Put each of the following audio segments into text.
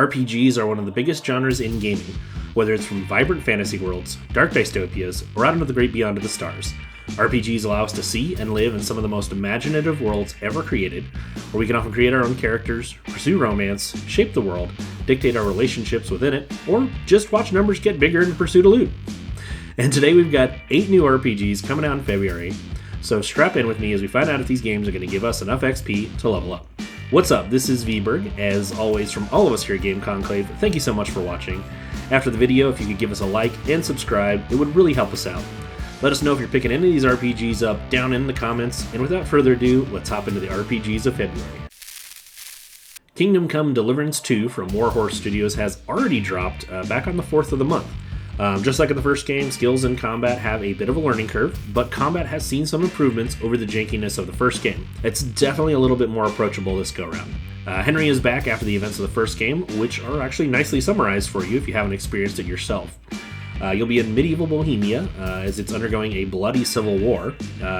RPGs are one of the biggest genres in gaming, whether it's from vibrant fantasy worlds, dark dystopias, or out into the great beyond of the stars. RPGs allow us to see and live in some of the most imaginative worlds ever created, where we can often create our own characters, pursue romance, shape the world, dictate our relationships within it, or just watch numbers get bigger in pursuit of loot. And today we've got 8 new RPGs coming out in February, so strap in with me as we find out if these games are going to give us enough XP to level up. What's up? This is Vberg, as always from all of us here at Game Conclave. Thank you so much for watching. After the video, if you could give us a like and subscribe, it would really help us out. Let us know if you're picking any of these RPGs up down in the comments, and without further ado, let's hop into the RPGs of February. Kingdom Come Deliverance 2 from Warhorse Studios has already dropped back on the 4th of the month. Just like in the first game, skills in combat have a bit of a learning curve, but combat has seen some improvements over the jankiness of the first game. It's definitely a little bit more approachable this go-round. Henry is back after the events of the first game, which are actually nicely summarized for you if you haven't experienced it yourself. You'll be in medieval Bohemia, as it's undergoing a bloody civil war.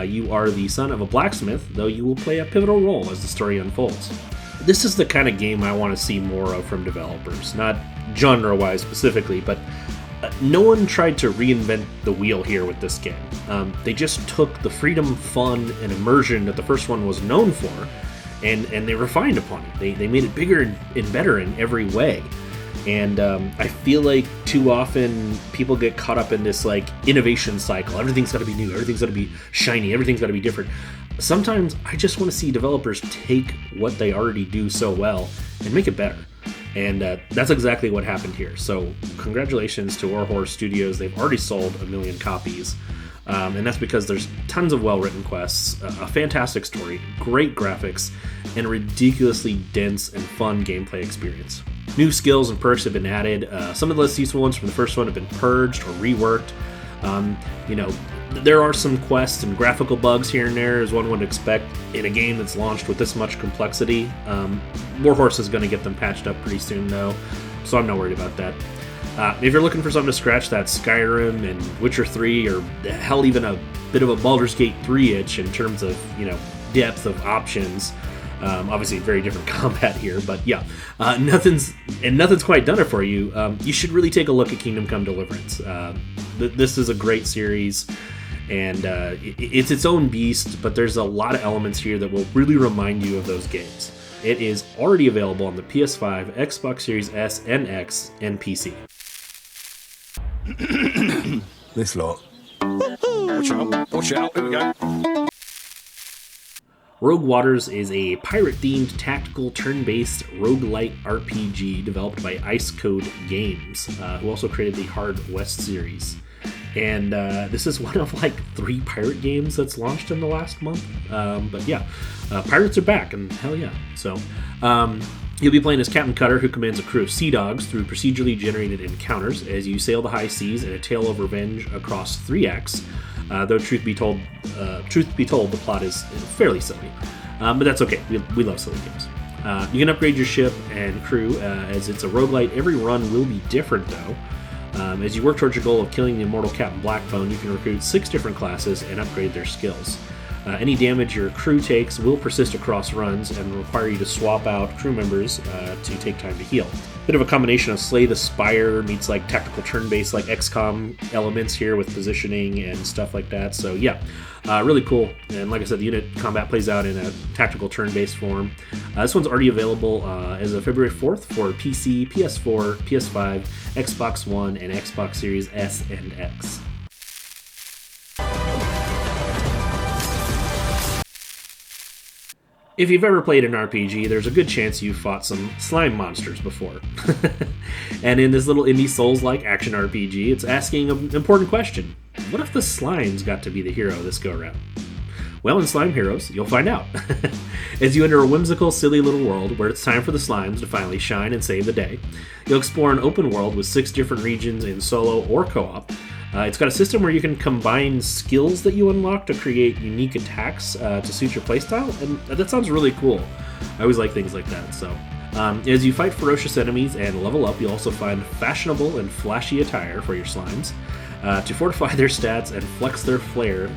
You are the son of a blacksmith, though you will play a pivotal role as the story unfolds. This is the kind of game I want to see more of from developers, not genre-wise specifically, but no one tried to reinvent the wheel here with this game. They just took the freedom, fun, and immersion that the first one was known for, and they refined upon it. They made it bigger and better in every way. And I feel like too often people get caught up in this like innovation cycle. Everything's got to be new, everything's got to be shiny, everything's got to be different. Sometimes I just want to see developers take what they already do so well and make it better. And that's exactly what happened here. So congratulations to Warhorse Studios. They've already sold 1 million copies. And that's because there's tons of well-written quests, a fantastic story, great graphics, and a ridiculously dense and fun gameplay experience. New skills and perks have been added. Some of the less useful ones from the first one have been purged or reworked. There are some quests and graphical bugs here and there, as one would expect in a game that's launched with this much complexity. Warhorse is going to get them patched up pretty soon, though, so I'm not worried about that. If you're looking for something to scratch that Skyrim and Witcher 3, or hell, even a bit of a Baldur's Gate 3 itch in terms of, depth of options, obviously very different combat here, but yeah, nothing's quite done it for you. You should really take a look at Kingdom Come Deliverance. This is a great series, and it's its own beast, but there's a lot of elements here that will really remind you of those games. It is already available on the PS5, Xbox Series S and X, and PC. This lot. Watch out, here we go. Rogue Waters is a pirate-themed tactical turn-based roguelite RPG developed by Ice Code Games, who also created the Hard West series. And this is one of 3 pirate games that's launched in the last month. But yeah, pirates are back, and hell yeah. So you'll be playing as Captain Cutter, who commands a crew of sea dogs through procedurally generated encounters as you sail the high seas in a tale of revenge across 3 acts. Though truth be told, the plot is fairly silly. But that's okay. We love silly games. You can upgrade your ship and crew, as it's a roguelite. Every run will be different, though. As you work towards your goal of killing the immortal Captain Blackbone, you can recruit 6 different classes and upgrade their skills. Any damage your crew takes will persist across runs and require you to swap out crew members to take time to heal. Bit of a combination of Slay the Spire meets tactical turn-based XCOM elements here with positioning and stuff like that. So yeah, really cool. And like I said, the unit combat plays out in a tactical turn-based form. This one's already available as of February 4th for PC, PS4, PS5, Xbox One, and Xbox Series S and X. If you've ever played an RPG, there's a good chance you've fought some slime monsters before. And in this little indie Souls-like action RPG, it's asking an important question. What if the slimes got to be the hero this go-around? Well, in Slime Heroes, you'll find out. As you enter a whimsical, silly little world where it's time for the slimes to finally shine and save the day, you'll explore an open world with 6 different regions in solo or co-op. It's got a system where you can combine skills that you unlock to create unique attacks to suit your playstyle, and that sounds really cool. I always like things like that. So, as you fight ferocious enemies and level up, you'll also find fashionable and flashy attire for your slimes to fortify their stats and flex their flair.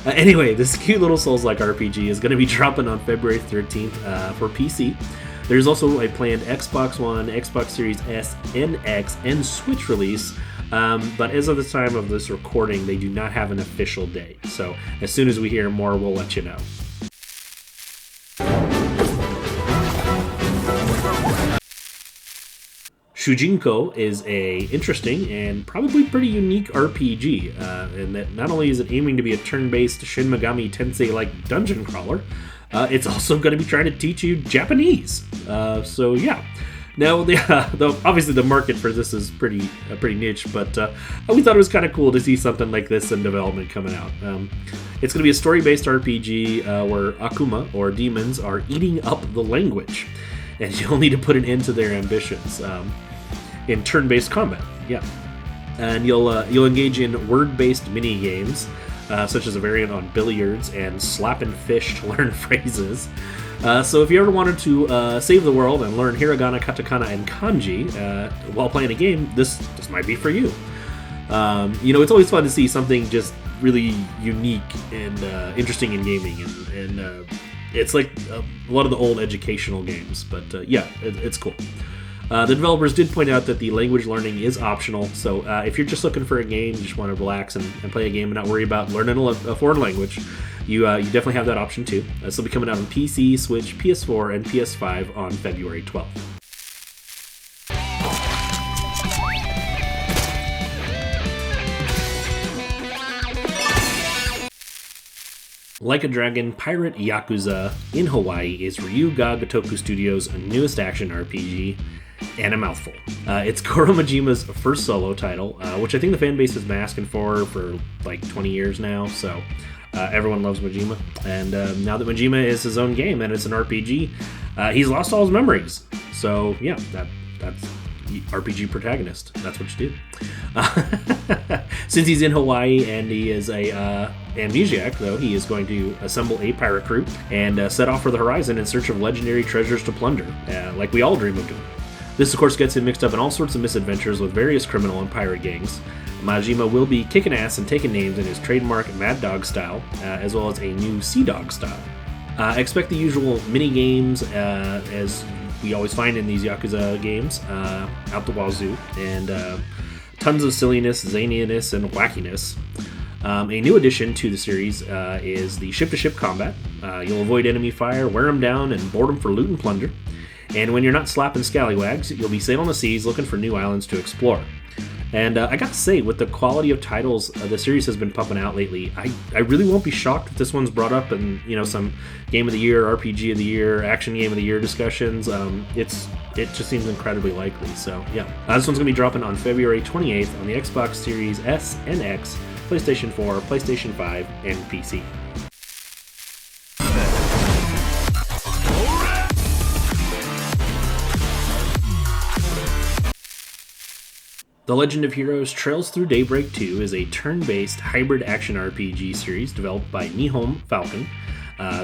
Anyway, this cute little Souls-like RPG is going to be dropping on February 13th for PC. There's also a planned Xbox One, Xbox Series S and X, and Switch release, but as of the time of this recording, they do not have an official date. So as soon as we hear more, we'll let you know. Shujinkou is a interesting and probably pretty unique RPG, in that not only is it aiming to be a turn-based Shin Megami Tensei-like dungeon crawler, it's also going to be trying to teach you Japanese. So yeah. Now, obviously the market for this is pretty niche, but we thought it was kind of cool to see something like this in development coming out. It's going to be a story-based RPG where Akuma, or demons, are eating up the language, and you'll need to put an end to their ambitions. In turn-based combat, yeah. And you'll engage in word-based mini-games, such as a variant on billiards and slapping fish to learn phrases. So if you ever wanted to save the world and learn hiragana, katakana, and kanji while playing a game, this might be for you. It's always fun to see something just really unique and interesting in gaming, and it's like a lot of the old educational games, but it's cool. The developers did point out that the language learning is optional, so if you're just looking for a game, you just want to relax and play a game and not worry about learning a foreign language, you definitely have that option too. This will be coming out on PC, Switch, PS4, and PS5 on February 12th. Like a Dragon Pirate Yakuza in Hawaii is Ryuga Gotoku Studios' newest action RPG, and a mouthful. It's Goro Majima's first solo title, which I think the fan base has been asking for like 20 years now, so everyone loves Majima. And now that Majima is his own game and it's an RPG, he's lost all his memories. So yeah, that's RPG protagonist. That's what you do. Since he's in Hawaii and he is a amnesiac, though, he is going to assemble a pirate crew and set off for the horizon in search of legendary treasures to plunder, like we all dream of doing. This, of course, gets him mixed up in all sorts of misadventures with various criminal and pirate gangs. Majima will be kicking ass and taking names in his trademark Mad Dog style, as well as a new Sea Dog style. Expect the usual mini-games, as we always find in these Yakuza games, out the wazoo, and tons of silliness, zaniness, and wackiness. A new addition to the series is the ship-to-ship combat. You'll avoid enemy fire, wear them down, and board them for loot and plunder. And when you're not slapping scallywags, you'll be sailing the seas looking for new islands to explore. And I gotta say, with the quality of titles the series has been pumping out lately, I really won't be shocked if this one's brought up in some Game of the Year, RPG of the Year, Action Game of the Year discussions. It just seems incredibly likely. So yeah, this one's gonna be dropping on February 28th on the Xbox Series S and X, PlayStation 4, PlayStation 5, and PC. The Legend of Heroes Trails Through Daybreak 2 is a turn-based hybrid action RPG series developed by Nihon Falcon,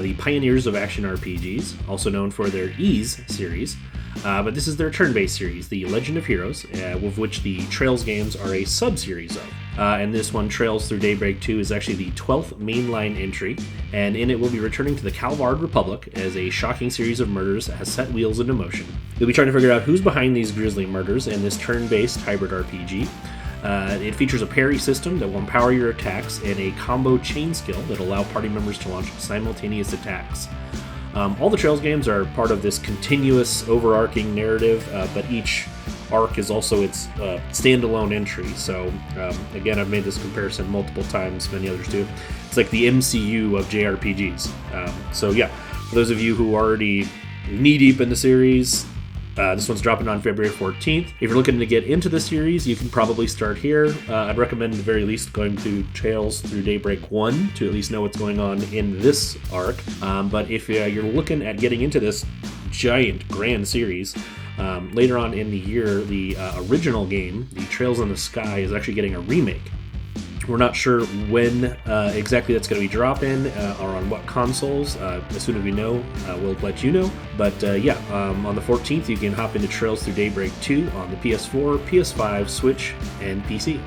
the pioneers of action RPGs, also known for their Ys series. But this is their turn-based series, The Legend of Heroes, with which the Trails games are a sub-series of. And this one, Trails Through Daybreak 2, is actually the 12th mainline entry, and in it we'll be returning to the Calvard Republic as a shocking series of murders has set wheels into motion. You'll be trying to figure out who's behind these grisly murders in this turn-based hybrid RPG. It features a parry system that will empower your attacks and a combo chain skill that will allow party members to launch simultaneous attacks. All the Trails games are part of this continuous overarching narrative, but each arc is also its standalone entry. So again, I've made this comparison multiple times, many others do. It's like the MCU of JRPGs. So yeah, for those of you who are already knee-deep in the series, this one's dropping on February 14th. If you're looking to get into the series, you can probably start here. I'd recommend at the very least going to Trails Through Daybreak 1 to at least know what's going on in this arc. But if you're looking at getting into this giant, grand series, later on in the year, the original game, the Trails in the Sky, is actually getting a remake. We're not sure when exactly that's going to be dropping or on what consoles. As soon as we know, we'll let you know. But on the 14th, you can hop into Trails Through Daybreak 2 on the PS4, PS5, Switch, and PC.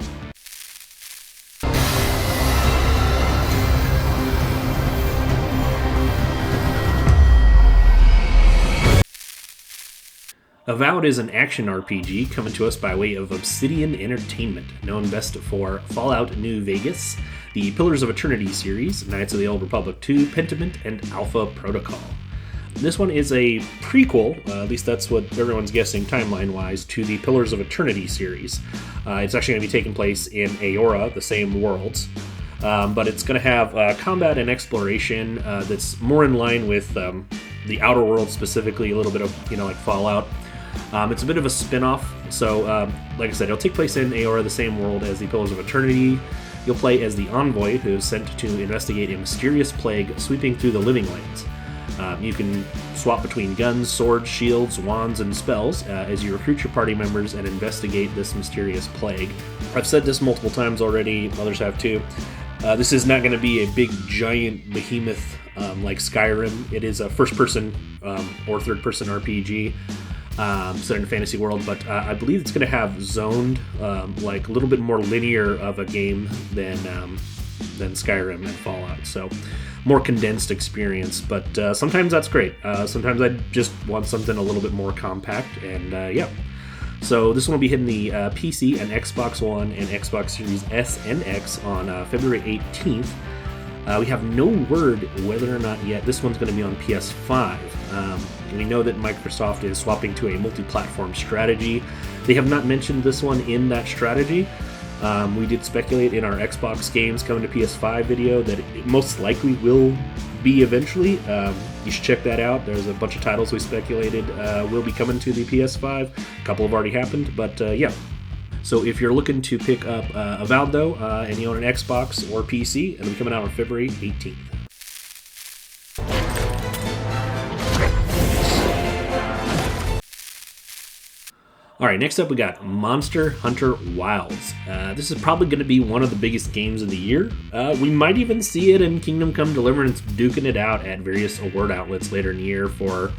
Avowed is an action RPG coming to us by way of Obsidian Entertainment, known best for Fallout New Vegas, the Pillars of Eternity series, Knights of the Old Republic 2, Pentiment, and Alpha Protocol. This one is a prequel, at least that's what everyone's guessing timeline-wise, to the Pillars of Eternity series. It's actually going to be taking place in Aora, the same worlds, but it's going to have combat and exploration that's more in line with the Outer Worlds, specifically a little bit of, like Fallout. It's a bit of a spin-off, so like I said, it'll take place in Aora, the same world as the Pillars of Eternity. You'll play as the Envoy, who is sent to investigate a mysterious plague sweeping through the living lands. You can swap between guns, swords, shields, wands, and spells as you recruit your party members and investigate this mysterious plague. I've said this multiple times already, others have too. This is not going to be a big, giant behemoth like Skyrim. It is a first-person or third-person RPG set in a fantasy world, but I believe it's going to have zoned, like a little bit more linear of a game than Skyrim and Fallout. So more condensed experience, but sometimes that's great. Sometimes I just want something a little bit more compact, and yeah. So this one will be hitting the PC and Xbox One and Xbox Series S and X on February 18th. We have no word whether or not yet this one's going to be on PS5. We know that Microsoft is swapping to a multi-platform strategy. They have not mentioned this one in that strategy. We did speculate in our Xbox games coming to PS5 video that it most likely will be eventually. You should check that out. There's a bunch of titles we speculated will be coming to the PS5. A couple have already happened, but yeah. So if you're looking to pick up Avowed, though, and you own an Xbox or PC, it'll be coming out on February 18th. All right, next up we got Monster Hunter Wilds. This is probably going to be one of the biggest games of the year. We might even see it in Kingdom Come Deliverance duking it out at various award outlets later in the year for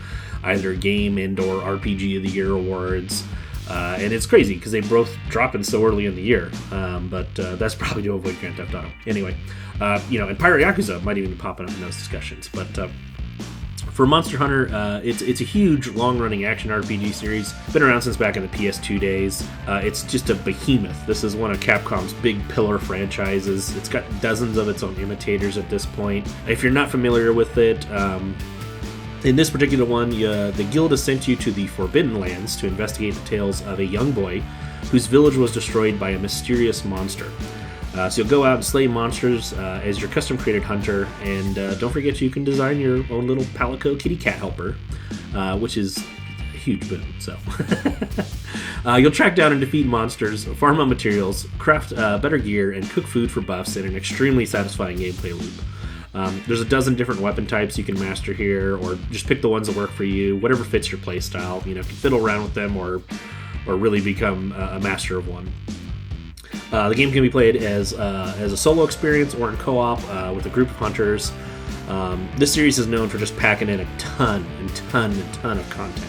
either Game and/or RPG of the Year awards. And it's crazy because they both dropping so early in the year, but that's probably to avoid Grand Theft Auto. Anyway, and Pirate Yakuza might even be popping up in those discussions, but for Monster Hunter, it's a huge, long-running action RPG series. Been around since back in the PS2 days. It's just a behemoth. This is one of Capcom's big pillar franchises. It's got dozens of its own imitators at this point. If you're not familiar with it, in this particular one, the guild has sent you to the Forbidden Lands to investigate the tales of a young boy whose village was destroyed by a mysterious monster. So you'll go out and slay monsters as your custom-created hunter, and don't forget you can design your own little Palico kitty cat helper, which is a huge boon. So you'll track down and defeat monsters, farm out materials, craft better gear, and cook food for buffs in an extremely satisfying gameplay loop. There's a dozen different weapon types you can master here, or just pick the ones that work for you, whatever fits your playstyle. You can fiddle around with them or really become a master of one. The game can be played as a solo experience or in co-op with a group of hunters. This series is known for just packing in a ton of content.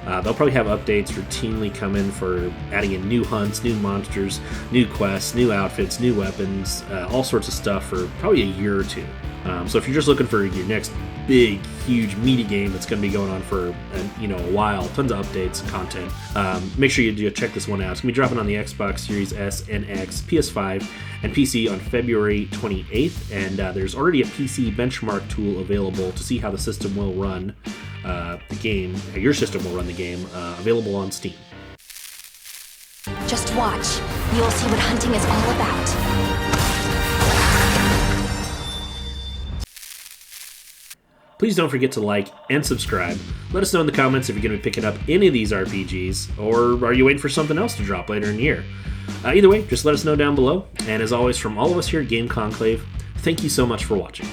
They'll probably have updates routinely come in for adding in new hunts, new monsters, new quests, new outfits, new weapons, all sorts of stuff for probably a year or two. So if you're just looking for your next big, huge, meaty game that's going to be going on for a while, tons of updates and content, make sure you check this one out. It's going to be dropping on the Xbox Series S and X, PS5, and PC on February 28th, and there's already a PC benchmark tool available to see how the system will run the game, how your system will run the game, available on Steam. Just watch. You'll see what hunting is all about. Please don't forget to like and subscribe. Let us know in the comments if you're going to be picking up any of these RPGs, or are you waiting for something else to drop later in the year. Either way, just let us know down below. And as always, from all of us here at Game Conclave, thank you so much for watching.